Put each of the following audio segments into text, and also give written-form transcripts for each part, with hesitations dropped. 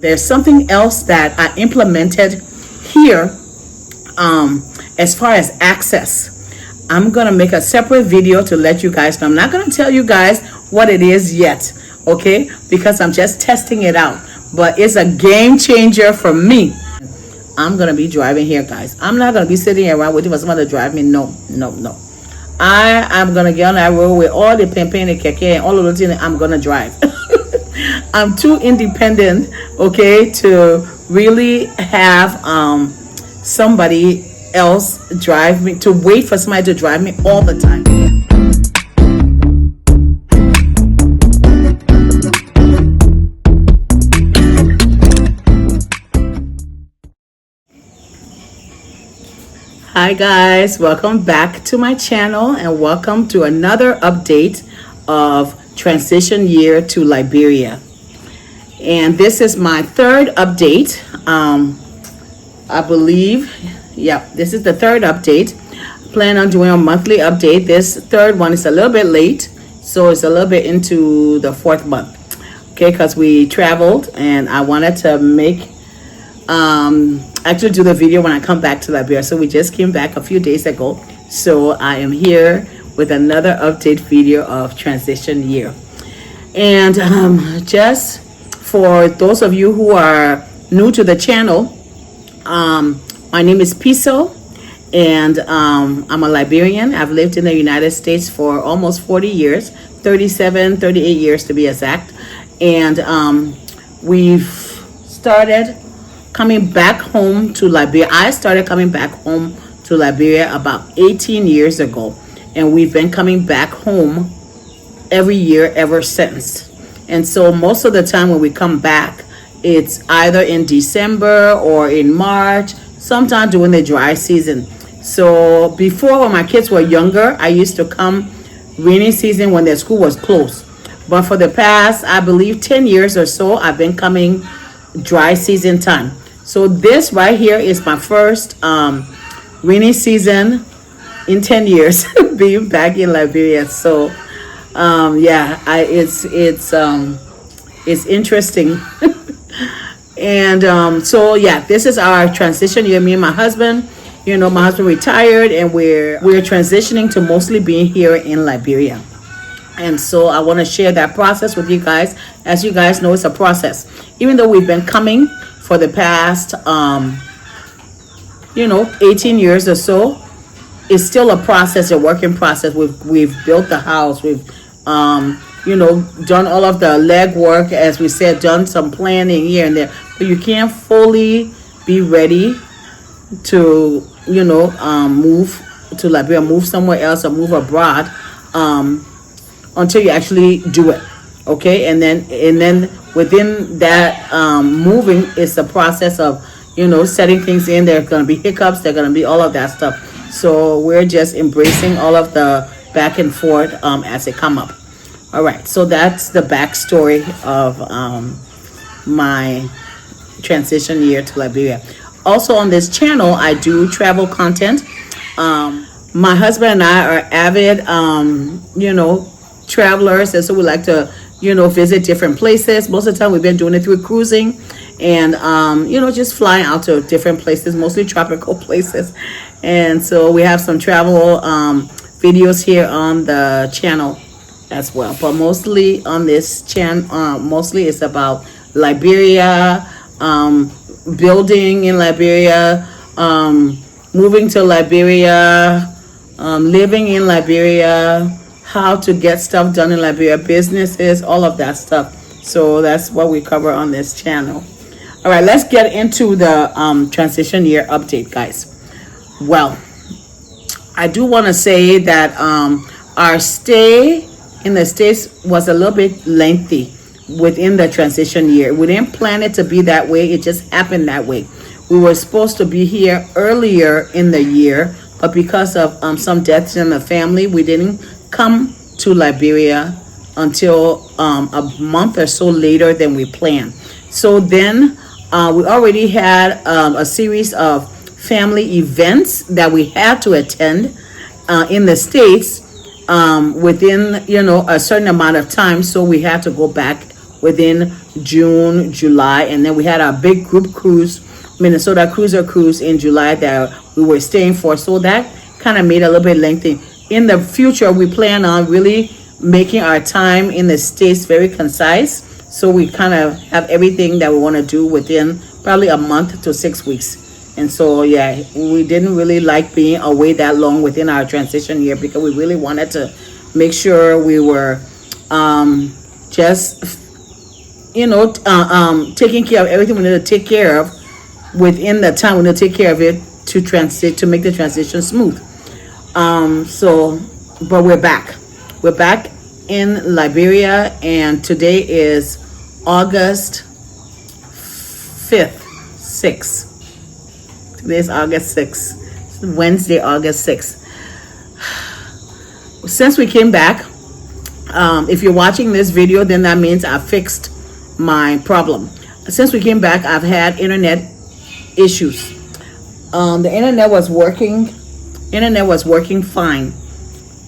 There's something else that I implemented here as far as access. I'm gonna make a separate video to let you guys know. I'm not gonna tell you guys what it is yet, okay? Because I'm just testing it out. But it's a game changer for me. I'm gonna be driving here, guys. I'm not gonna be sitting around waiting for someone to drive me. No. I am gonna get on that road with all the pimping and keke and all of those things. I'm gonna drive. I'm too independent, okay, to really have somebody else drive me, to wait for somebody to drive me all the time. Hi guys, welcome back to my channel and welcome to another update of transition year to Liberia. And this is my third update. I believe, this is the third update. Plan on doing a monthly update. This third one is a little bit late, so it's a little bit into the fourth month, okay, because we traveled and I wanted to make actually do the video when I come back to Liberia. So we just came back a few days ago, so I am here with another update video of transition year. And just for those of you who are new to the channel, my name is Piso, and I'm a Liberian. I've lived in the United States for almost 40 years, 38 years to be exact. And we've started coming back home to Liberia. I started coming back home to Liberia about 18 years ago, and we've been coming back home every year ever since. And so most of the time when we come back, it's either in December or in March, sometimes during the dry season. So before, when my kids were younger, I used to come rainy season when their school was closed. But for the past, I believe 10 years or so, I've been coming dry season time. So this right here is my first rainy season in 10 years being back in Liberia. So it's interesting. And this is our transition year. Me and my husband, my husband retired, and we're transitioning to mostly being here in Liberia. And so I want to share that process with you guys. As you guys know, it's a process. Even though we've been coming for the past 18 years or so, it's still a process, a working process. We've built the house, we've done all of the legwork, as we said, done some planning here and there, but you can't fully be ready to move to Liberia, move somewhere else, or move abroad until you actually do it. Okay, and then within that moving is the process of setting things in. There's going to be hiccups, there's going to be all of that stuff. So we're just embracing all of the back and forth as they come up. All right, so that's the backstory of my transition year to Liberia. Also on this channel, I do travel content. My husband and I are avid travelers, and so we like to visit different places. Most of the time we've been doing it through cruising and just flying out to different places, mostly tropical places. And so we have some travel videos here on the channel as well, but mostly on this channel, mostly it's about Liberia, building in Liberia, moving to Liberia, living in Liberia, how to get stuff done in Liberia, businesses, all of that stuff. So that's what we cover on this channel. All right, let's get into the transition year update, guys. Well, I do want to say that our stay in the States was a little bit lengthy within the transition year. We didn't plan it to be that way. It just happened that way. We were supposed to be here earlier in the year, but because of some deaths in the family, we didn't come to Liberia until a month or so later than we planned. So then we already had a series of family events that we had to attend in the States within a certain amount of time. So we had to go back within June, July, and then we had our big group cruise, Minnesota Cruiser Cruise in July that we were staying for. So that kind of made it a little bit lengthy. In the future, we plan on really making our time in the States very concise. So we kind of have everything that we want to do within probably a month to 6 weeks. And so, yeah, we didn't really like being away that long within our transition year because we really wanted to make sure we were just, taking care of everything we need to take care of within the time we need to take care of it to make the transition smooth. But we're back. We're back in Liberia, and today is August 5th, 6th. Today is August 6th. Wednesday, August 6th. Since we came back, if you're watching this video, then that means I fixed my problem. Since we came back, I've had internet issues. The internet was working fine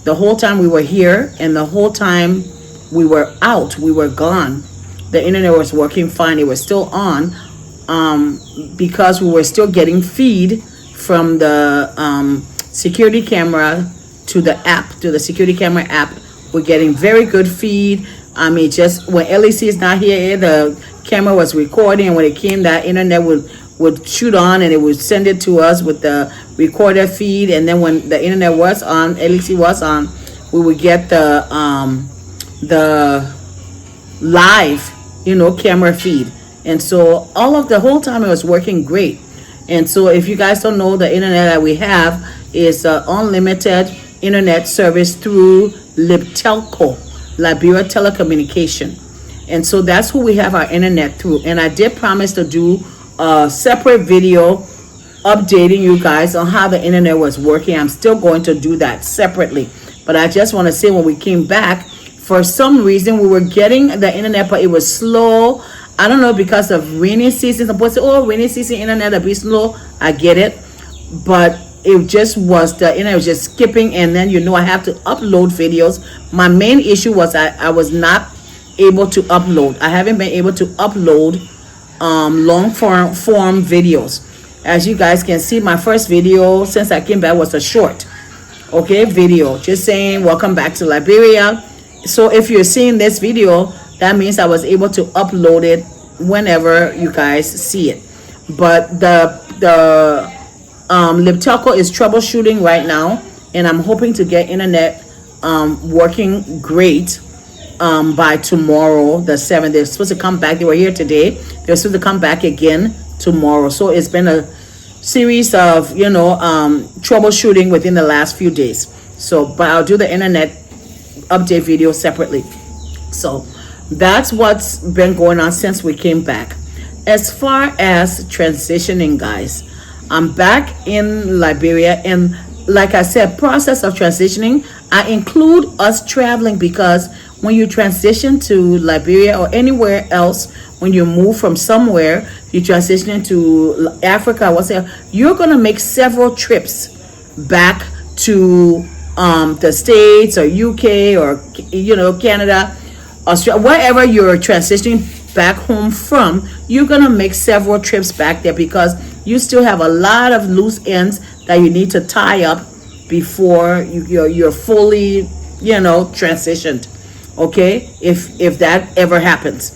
the whole time we were here, and the whole time we were out, we were gone. The internet was working fine. It was still on, because we were still getting feed from the security camera to the security camera app. We're getting very good feed. I mean, just when LEC is not here, the camera was recording, and when it came, that internet would shoot on, and it would send it to us with the recorder feed. And then when the internet was on, LEC was on, we would get the live, camera feed. And so the whole time it was working great. And so if you guys don't know, the internet that we have is unlimited internet service through Libtelco, Liberia Telecommunication. And so that's who we have our internet through. And I did promise to do a separate video updating you guys on how the internet was working. I'm still going to do that separately. But I just want to say, when we came back, for some reason we were getting the internet, but it was slow. I don't know, because of rainy season. Some people say, rainy season internet will be slow. I get it. But it just was, the internet was just skipping, and then I have to upload videos. My main issue was I was not able to upload. I haven't been able to upload long form videos. As you guys can see, my first video since I came back was a short video, just saying welcome back to Liberia. So if you're seeing this video, that means I was able to upload it whenever you guys see it. But the Libtelco is troubleshooting right now, and I'm hoping to get internet working great by tomorrow, the 7th. They're supposed to come back. They were here today. They're supposed to come back again tomorrow. So it's been a series of troubleshooting within the last few days. So, but I'll do the internet update video separately. So that's what's been going on since we came back. As far as transitioning, guys, I'm back in Liberia, and like I said, process of transitioning, I include us traveling, because when you transition to Liberia or anywhere else, when you move from somewhere, you transition into Africa, you're going to make several trips back to the States or UK or, Canada, Australia, wherever you're transitioning back home from. You're going to make several trips back there, because you still have a lot of loose ends that you need to tie up before you're fully, transitioned. Okay, if that ever happens,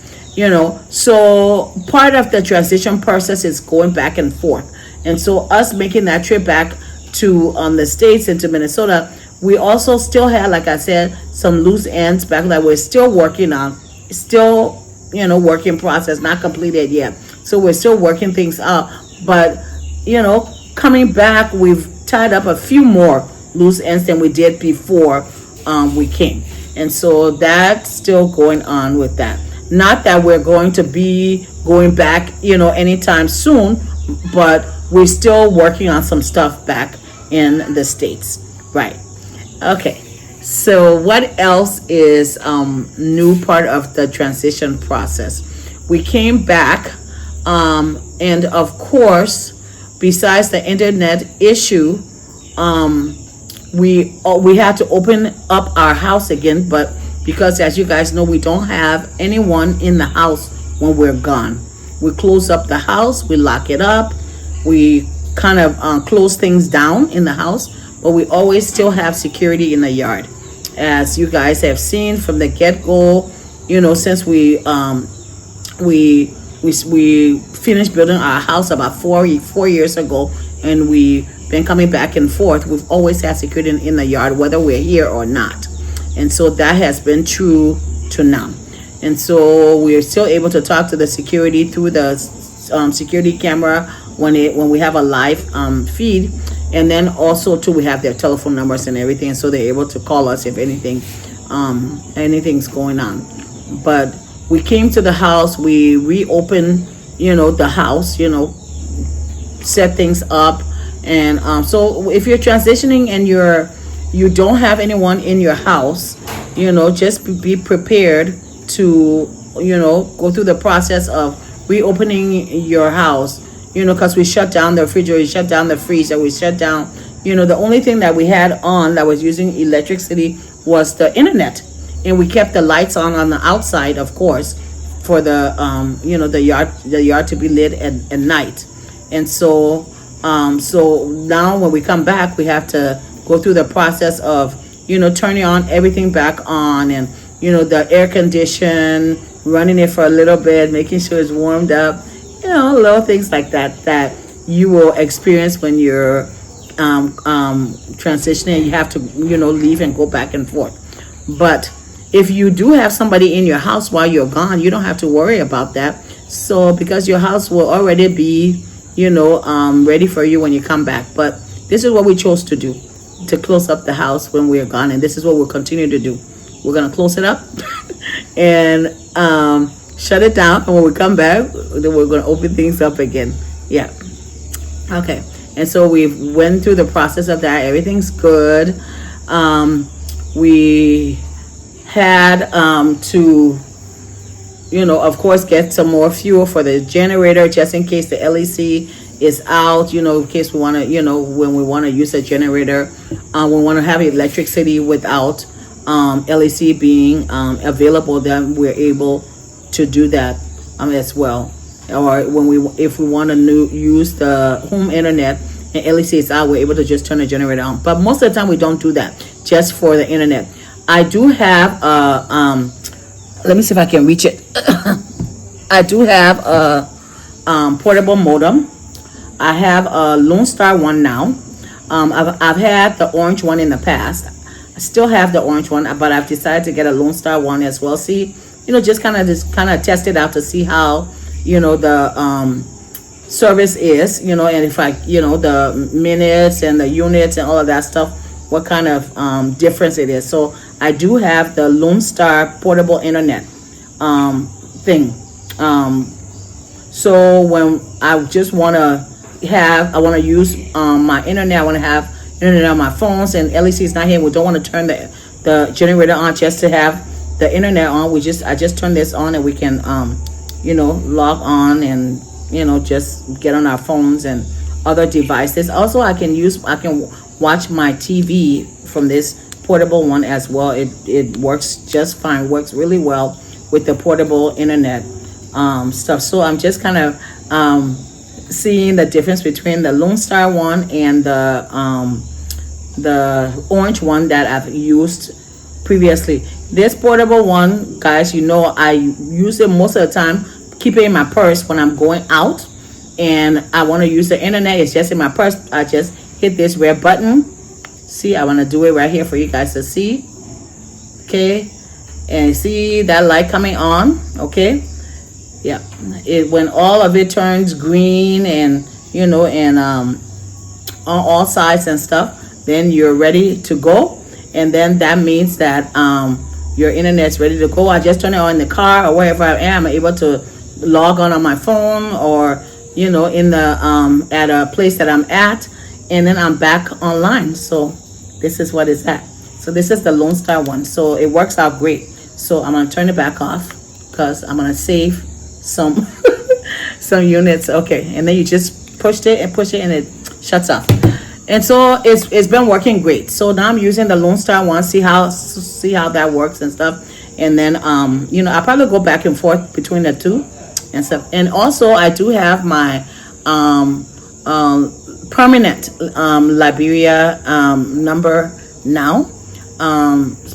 so part of the transition process is going back and forth. And so us making that trip back to the States and to Minnesota, we also still had, like I said, some loose ends back that we're still working on. Still, work in process, not completed yet. So we're still working things out. But, coming back, we've tied up a few more loose ends than we did before we came. And so that's still going on with that. Not that we're going to be going back, anytime soon, but we're still working on some stuff back in the States. Right. Okay. So what else is new part of the transition process? We came back, and of course, besides the internet issue, we had to open up our house again. But because, as you guys know, we don't have anyone in the house when we're gone. We close up the house, we lock it up, we kind of close things down in the house, but we always still have security in the yard. As you guys have seen from the get-go, since we finished building our house about four years ago, and we've been coming back and forth, we've always had security in the yard, whether we're here or not. And so that has been true to now. And so we're still able to talk to the security through the security camera when we have a live feed. And then also too, we have their telephone numbers and everything, so they're able to call us if anything's going on. But we came to the house, we reopened, the house, set things up. And so if you're transitioning and you don't have anyone in your house, just be prepared to, go through the process of reopening your house, because we shut down the refrigerator, we shut down the freezer, we shut down, the only thing that we had on that was using electricity was the internet. And we kept the lights on the outside, of course, for the, the yard to be lit at night. And so, so now when we come back, we have to go through the process of, turning on everything back on, and, the air condition, running it for a little bit, making sure it's warmed up, little things like that you will experience when you're transitioning. You have to, leave and go back and forth. But if you do have somebody in your house while you're gone, you don't have to worry about that. So because your house will already be, ready for you when you come back. But this is what we chose to do, to close up the house when we're gone. And this is what we'll continue to do. We're going to close it up and shut it down. And when we come back, then we're going to open things up again. Yeah. Okay. And so we went through the process of that. Everything's good. We had to, of course, get some more fuel for the generator, just in case the LEC is out, in case we want to, when we want to use a generator, we want to have electricity without LEC being available, then we're able to do that as well. Or if we want to use the home internet and LEC is out, we're able to just turn the generator on. But most of the time we don't do that, just for the internet. I do have let me see if I can reach it. I do have a portable modem. I have a Lone Star one now. I've had the orange one in the past. I still have the orange one, but I've decided to get a Lone Star one as well. See, just kind of test it out to see how, the service is, and if I, the minutes and the units and all of that stuff, what kind of difference it is. So I do have the Lone Star portable internet thing. So when I just want to use my internet, I want to have internet on my phones, and LEC is not here, we don't want to turn the generator on just to have the internet on. I just turn this on, and we can log on and just get on our phones and other devices. Also, I can watch my TV from this portable one as well. It works just fine, works really well with the portable internet stuff. So I'm just kind of seeing the difference between the Lone Star one and the orange one that I've used previously. This portable one, guys, I use it most of the time, keep it in my purse when I'm going out and I want to use the internet. It's just in my purse. I just hit this red button. See, I want to do it right here for you guys to see. Okay, and see that light coming on. Okay, yeah, when all of it turns green and on all sides and stuff, then you're ready to go. And then that means that your internet's ready to go. I just turn it on in the car or wherever I am. I'm able to log on my phone or in the at a place that I'm at, and then I'm back online. So this is what it's at. So this is the Lone Star one. So it works out great. So I'm gonna turn it back off because I'm gonna save some some units. Okay, and then you just push it and it shuts off. And so it's been working great. So now I'm using the Lone Star one, see how that works and stuff. And then I'll probably go back and forth between the two and stuff. And also I do have my permanent Liberia number now.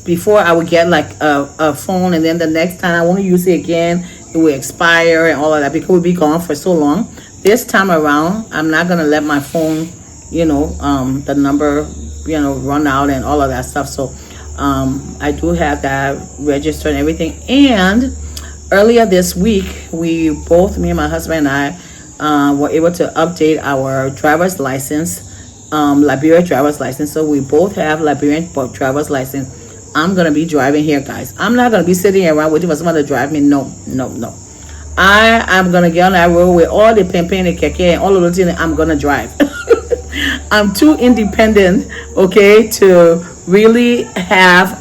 Before I would get like a phone, and then the next time I want to use it again, it will expire and all of that because we'll be gone for so long. This time around, I'm not gonna let my phone, the number, run out and all of that stuff. So I do have that registered and everything. And earlier this week, me and my husband and I were able to update our driver's license, Liberia driver's license. So we both have Liberian driver's license. I'm gonna be driving here, guys. I'm not gonna be sitting around waiting for someone to drive me. No. I am gonna get on that road with all the pimping and keke and all of those things. I'm gonna drive. I'm too independent, okay, to really have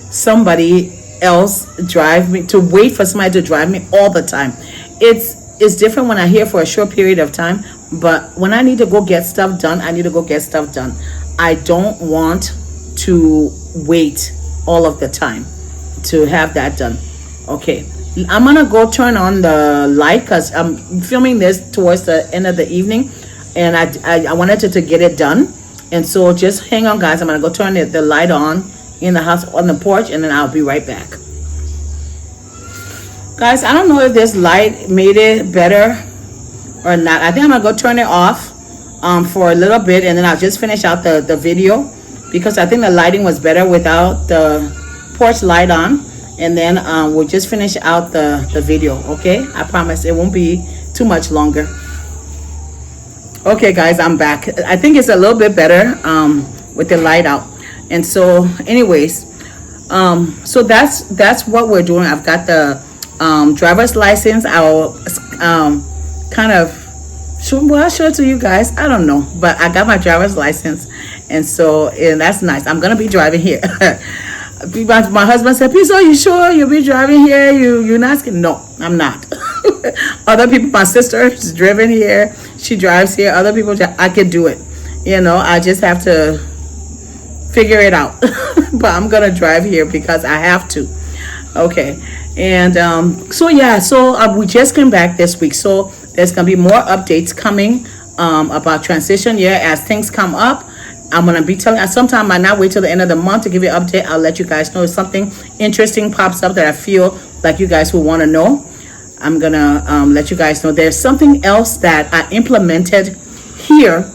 somebody else drive me, to wait for somebody to drive me all the time. It's different when I'm here for a short period of time, but when I need to go get stuff done, I need to go get stuff done. I don't want to wait all of the time to have that done. Okay, I'm gonna go turn on the light because I'm filming this towards the end of the evening, and I wanted to get it done. And so just hang on, guys. I'm gonna go turn the light on in the house, on the porch, and then I'll be right back. Guys, I don't know if this light made it better or not. I think I'm gonna go turn it off for a little bit, and then I'll just finish out the video, because I think the lighting was better without the porch light on. And then we'll just finish out the video, okay? I promise it won't be too much longer. Okay, guys, I'm back. I think it's a little bit better with the light out. And so anyways, so that's what we're doing. I've got the driver's license. I'll I'll show it to you guys. I don't know, but I got my driver's license, and that's nice. I'm gonna be driving here. My husband said, "Please, are you sure you'll be driving here? You're not scared?" No, I'm not. Other people, my sister is driven here. She drives here. Other people, I can do it. I just have to figure it out. But I'm gonna drive here because I have to. Okay. And we just came back this week, so there's gonna be more updates coming about transition year as things come up. I'm gonna be telling. Sometime I might not wait till the end of the month to give you an update. I'll let you guys know if something interesting pops up that I feel like you guys will want to know. I'm gonna let you guys know. There's something else that I implemented here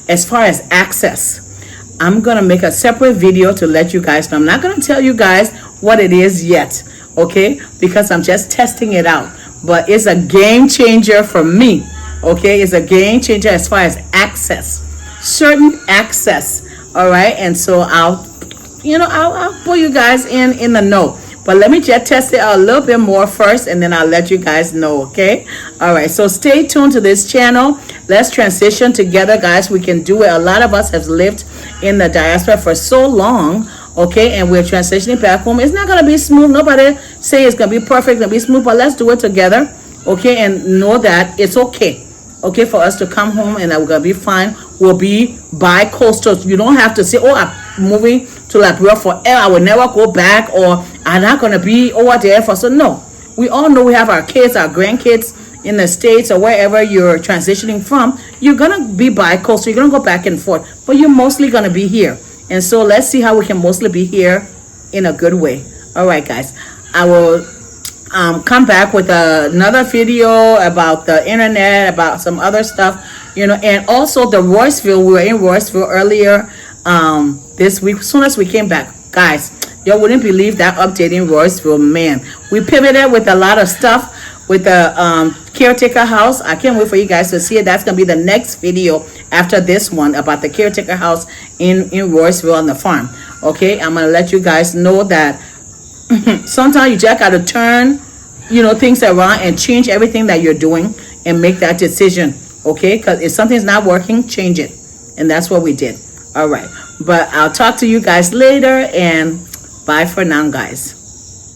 as far as access. I'm gonna make a separate video to let you guys know. I'm not gonna tell you guys what it is yet, okay? Because I'm just testing it out. But it's a game changer for me, okay? It's a game changer as far as access, certain access, all right? And so I'll put you guys in the know. But let me just test it out a little bit more first, and then I'll let you guys know, okay? All right, so stay tuned to this channel. Let's transition together, guys. We can do it. A lot of us have lived in the diaspora for so long, okay? And we're transitioning back home. It's not going to be smooth. Nobody say it's going to be perfect, going to be smooth, but let's do it together, okay? And know that it's okay, okay, for us to come home and that we're going to be fine. We'll be bi-coastal. You don't have to say, oh, I'm moving to Liberia forever. I will never go back, or I'm not going to be over there for so. No, we all know we have our kids, our grandkids in the States or wherever you're transitioning from. You're going to be bi-coastal. You're going to go back and forth, but you're mostly going to be here. And so let's see how we can mostly be here in a good way. All right, guys. I will come back with another video about the internet, about some other stuff, and also the Royceville. We were in Royceville earlier this week. As soon as we came back, guys, you wouldn't believe that update in Royceville, man. We pivoted with a lot of stuff with the caretaker house. I can't wait for you guys to see it. That's gonna be the next video after this one about the caretaker house in Royceville on the farm. Okay, I'm gonna let you guys know that sometimes you just gotta turn things around and change everything that you're doing and make that decision, okay? Because if something's not working, change it. And that's what we did. All right, but I'll talk to you guys later, and bye for now, guys.